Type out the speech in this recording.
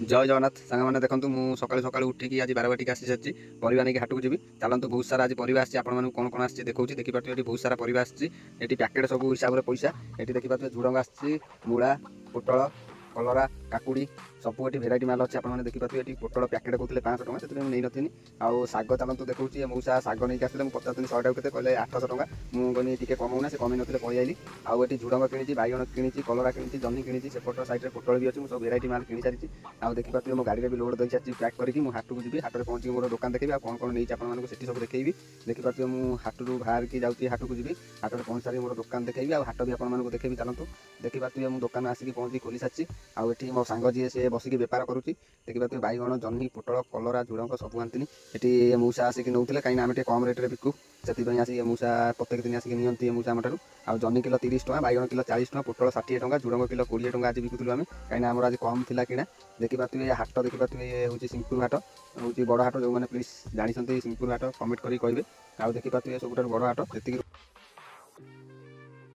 जय जगन्नाथ सांग मैंने देखो मुझे सकाल सकाल उठिकी आज 12 बजे आसी सारी परिवा नहीं हाट को जी चलतु बहुत सारा आज परिवा आसी आपको कौन कौन आसी देखो देखिए बहुत सारा परिवा आसी पैकेट सब हिसाब से पैसा ये देखिए झुड़ंग आसी मूला पोटल कलरा काकुड़ी सब ये भेराइटी माल अच्छे आपने देखिए ये पोटल पैकेट कहते 500 टଙ୍କା से नहीं नी आउ शाग चलतु देखिए मौसा शाग नहीं आसते मुझे पचार 100 टाक कहले 800 टଙ୍କା मुझे टी कमाऊना से कमी नी पलि आइली आउ ये झुड़ंग कि बैगण कि कलरा कि जह्नी कि सेपट सैड्रे पोटल भी अच्छी मुझे सब भेराइटी माल कि सारी आउ देखिए मो गाड़ी भी लोड दे सारी पैक करके हाट को जी हाट में पहुँची मोर दुकान देखी कौन कौन नहीं आपको सेठी सब देखी देखिए मुझे हाट रू बाहर की जाऊँगी हाट को जी हाट में पहुँच सारी मोर दुकान देखी आ हाट भी आपको देखी चलतु देखिए मुझे दुकान आसिक पहुँची खोली सारी आठ मो सांग जी सी बसिक बेपार करुच्ची देखिए बैगण जह्नी पोटल कलरा झुड़ंग सब आनी ये मौसा आसिक नौते कहीं आम कम रेट बिकू से आसिक मौसा प्रत्येक दिन आसिक नि मौसा आम ठार आ जह्नी किलो 30 टଙ୍କା बैगण किलो 40 टଙ୍କା पोटल 60 टଙ୍କା झुड़ंग किलो 20 टଙ୍କା आज बिकुलु आम कहीं आम आज कम थी कि देखिए हाट देखिए ये हूँ सिंहपुर हाट हूँ बड़ हाट जो मैंने प्लीज जानते सिंहपुर हाट कमेंट करेंगे आउ देखिए सब बड़ हाट।